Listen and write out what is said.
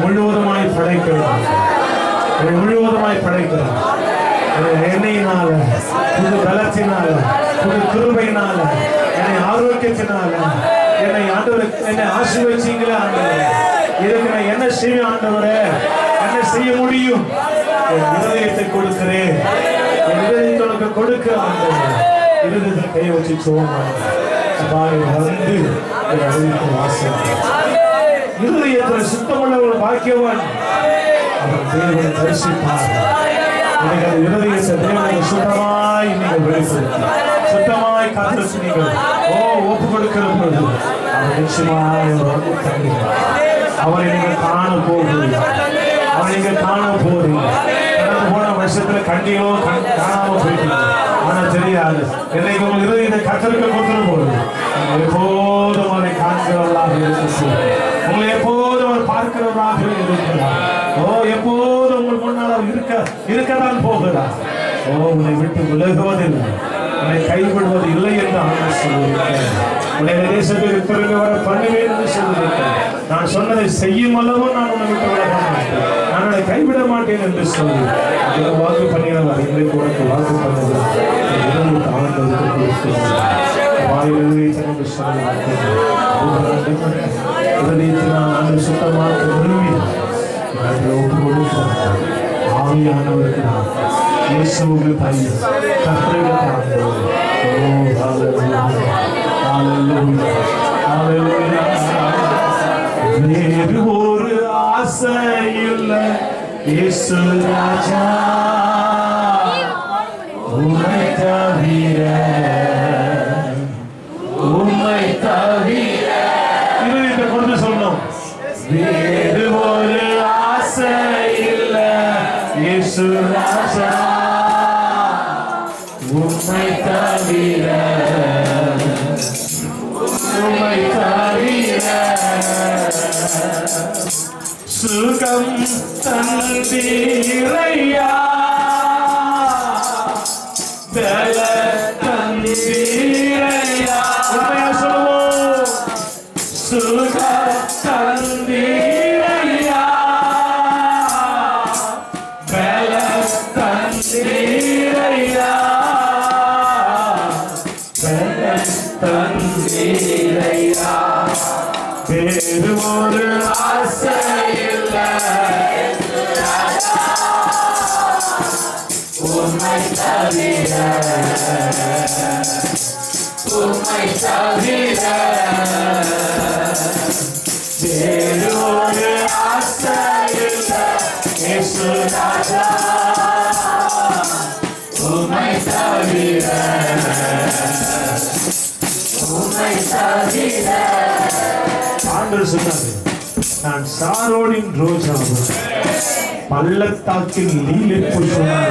முழுவதுமாய் படைக்கிறார், முழுவதுமாய் படைக்கிறார். எண்ணெயினால, புது பலத்தினால, புது கிருபையினால, என்னை ஆரோக்கியத்தினால, என்னை ஆசீர்வதிச்சீங்களே ஆண்டவரே. இதுக்கு நான் என்ன செய்வேன் ஆண்டவரே? என்ன செய்ய முடியும்? என் இருதயத்தை கொடுக்கிறேன், என் இருதயத்தை உனக்கு கொடுக்க ஆண்டவரே. இருதயத்தை கை வச்சு சோமாங்க வந்து வாசல் இருதயத்தில் சுத்தமுள்ள ஒரு பாக்கியவான் அவர் தேவனை தரிசிப்பார். எனக்கு அந்த இருதயத்தை தேவனை சுத்தமாய் நீங்கள் வெளிப்படுத்தி சுத்தமாய் காத்திருச்சு நீங்கள் ஒப்பு கொடுக்கிற பொழுது அவர் நிச்சயமாய் அவரை நீங்கள் காண போகிறீர்கள். அவரை நீங்கள் காண போகிறீர்கள். கடந்து போன வருஷத்துல கண்டியோ காணாம போயிட்டீங்க. ஆனா தெரியாது, என்னைக்கு உங்கள் இருதயத்தை கத்தருக்கு கொடுத்துட போகுது. எப்போதும் அவரை காண்கிறவர்களாக இருக்கிறார். உங்களை எப்போதும் அவர் பார்க்கிறவராக இருக்கிறார். எப்போதும் உங்கள் முன்னால் இருக்கதான் போகிறார். உன்னை விட்டு விலகுவதில்லை, உன்னை கைவிடுவது இல்லை என்று ஆண்டவர் சொல்லியிருக்கிறார். உன்னை தேசத்தில் திரும்பி வர பண்ணுவேன் என்று சொல்லியிருக்கிறார். நான் சொன்னதை செய்யும் அளவும் நான் உன்னை விட்டு விலக மாட்டேன், நான் உன்னை கைவிட மாட்டேன் என்று சொல்லி வாக்கு பண்ணினவர் இன்றைக்கு உனக்கு வாக்கு பண்ணுகிறார். சுத்தமாக விரும்பி ஒப்பு கொடுத்தார். ஆவியானவருக்கு இயேசுவுக்கு பையன் வேறு ஒரு ஆசை இல்லை இயேசு ராஜா, உம்மை தவிர இருதயத்தை கொண்டு சொன்னோம். வேறு ஒரு ஆசை இல்லை இயேசு ராஜா, உம்மை தவிர சுகம் தந்தீரையா, பல தந்தீரையா. உண்மையா சொல்லுவோம், சுகம் தந்தீரையா, பல தந்தீரையா, பல தந்தீரையா. வேறு ஒரு ஆசை இல்லை உம்மை தவிர, உம்மை தவிர. வேறு ஒரு ஆசை இல்லை இயேசு ராஜா, உம்மை தவிர, உம்மை தவிர. ஆண்டவர் சொன்னார், நான் சாரோனின் ரோஜா, பள்ளத்தாக்கில் லீலை புஷ்பம்.